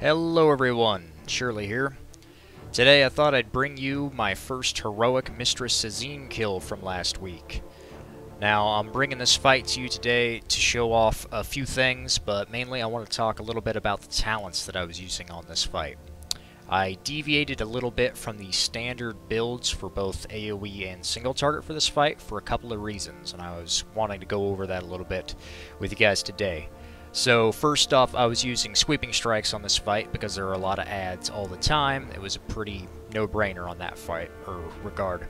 Hello everyone, Shirley here. Today I thought I'd bring you my first heroic Mistress Sasszine kill from last week. Now I'm bringing this fight to you today to show off a few things, but mainly I want to talk a little bit about the talents that I was using on this fight. I deviated a little bit from the standard builds for both AoE and single target for this fight for a couple of reasons, and I was wanting to go over that a little bit with you guys today. So first off, I was using sweeping strikes on this fight because there are a lot of adds all the time. It was a pretty no-brainer on that fight or regard.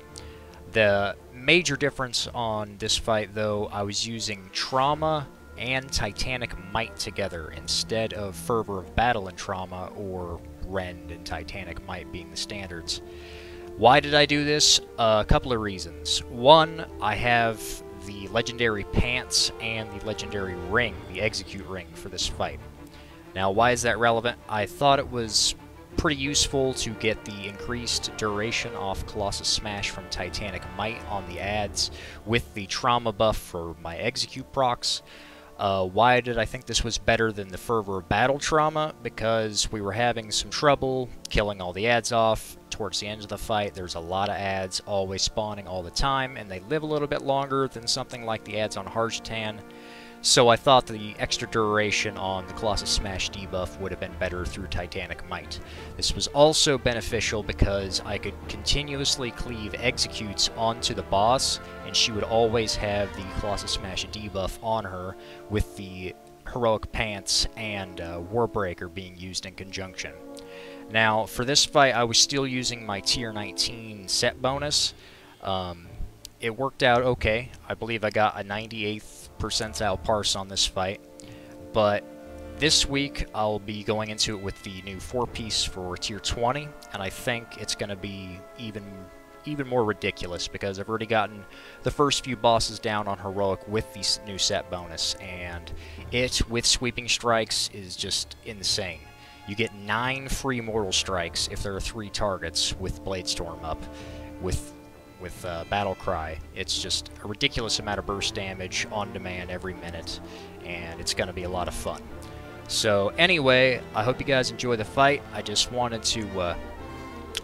The major difference on this fight, though, I was using Trauma and Titanic Might together instead of Fervor of Battle and Trauma, or Rend and Titanic Might being the standards. Why did I do this? A couple of reasons. One, I have the legendary pants and the legendary ring, the execute ring, for this fight. Now, why is that relevant? I thought it was pretty useful to get the increased duration off Colossus Smash from Titanic Might on the adds with the trauma buff for my execute procs. Why did I think this was better than the Fervor of Battle trauma? Because we were having some trouble killing all the adds off towards the end of the fight. There's a lot of adds always spawning all the time, and they live a little bit longer than something like the adds on Harjatan. So I thought the extra duration on the Colossus Smash debuff would have been better through Titanic Might. This was also beneficial because I could continuously cleave executes onto the boss, and she would always have the Colossus Smash debuff on her, with the Heroic Pants and Warbreaker being used in conjunction. Now, for this fight, I was still using my Tier 19 set bonus. It worked out okay. I believe I got a 98th percentile parse on this fight, but this week I'll be going into it with the new 4-piece for Tier 20, and I think it's going to be even more ridiculous because I've already gotten the first few bosses down on Heroic with the new set bonus, and it, with Sweeping Strikes, is just insane. You get 9 free Mortal Strikes if there are 3 targets with Bladestorm up. With Battle Cry, it's just a ridiculous amount of burst damage on demand every minute, and it's going to be a lot of fun. So anyway, I hope you guys enjoy the fight. I just wanted to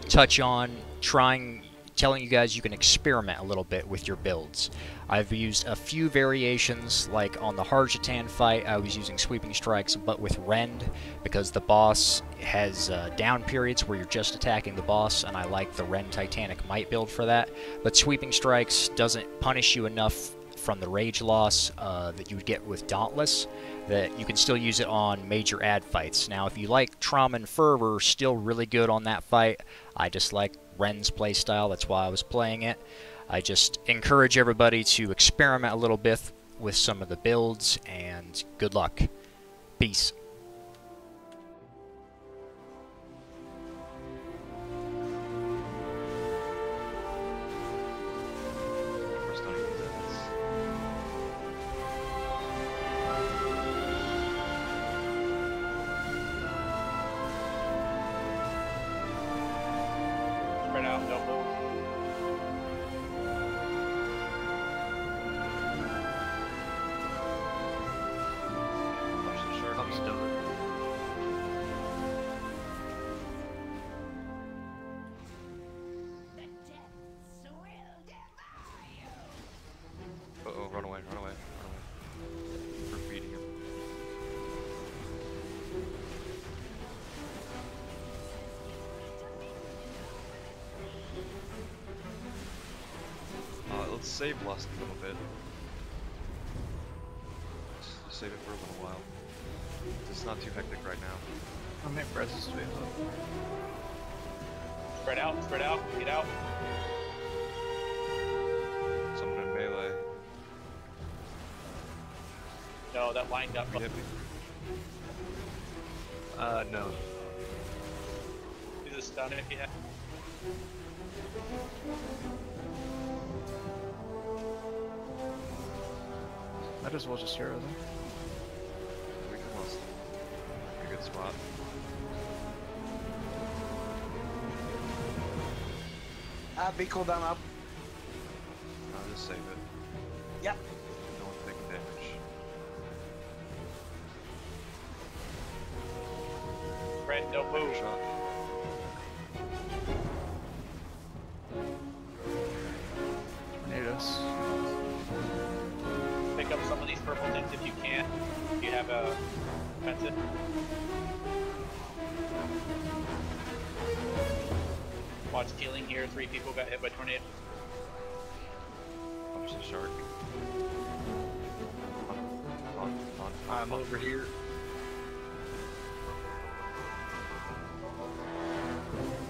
touch on telling you guys you can experiment a little bit with your builds. I've used a few variations, like on the Harjatan fight, I was using Sweeping Strikes, but with Rend, because the boss has down periods where you're just attacking the boss, and I like the Rend Titanic Might build for that. But Sweeping Strikes doesn't punish you enough from the rage loss that you would get with Dauntless, that you can still use it on major ad fights. Now, if you like Trauma and Fervor, still really good on that fight. I just like Ren's playstyle, that's why I was playing it. I just encourage everybody to experiment a little bit with some of the builds, and good luck. Peace. Spread out, don't move. I'm still. Uh-oh, run away, run away, run away. We're feeding him. Let's save Lust a little bit. Let's save it for a little while. It's not too hectic right now. How many presses do we have? Spread out, get out. Someone in melee. No, that line got You hit me? No. Do the stun if you have. Might as well just hero them. We can lost. A good spot. Be cooldown up. I'll just save it. Yep. No one's taking damage. Spread, don't move. Shot. Tornadoes. Pick up some of these purple things if you can. If you have a defensive. Watch healing here. 3 people got hit by tornado. Watch the shark. On. I'm over here.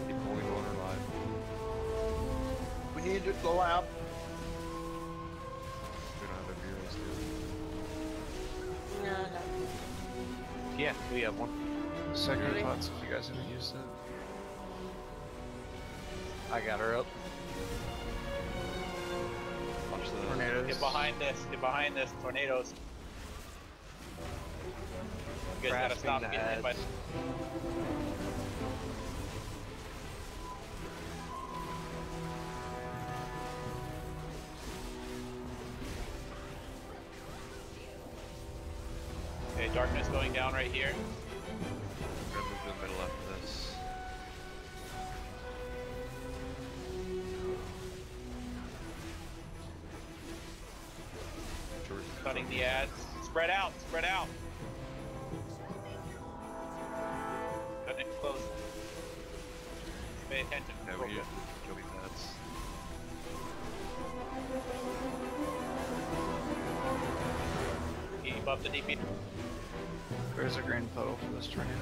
Keep holding on alive. We need to go out. We don't have a heroes here. No, no. Yeah, we have one. Second Really? pots if you guys haven't used it. I got her up. Watch the Tornadoes. Get behind this. Get behind this. Tornadoes. You guys gotta stop getting hit by. Okay, darkness going down right here. We're gonna move to the middle after this. George, Cutting the ads. Spread out. Spread out. Cutting it close. Pay attention. Yeah, we need Joey pads. Keep up the DP. Where's a grand puddle for this tornado?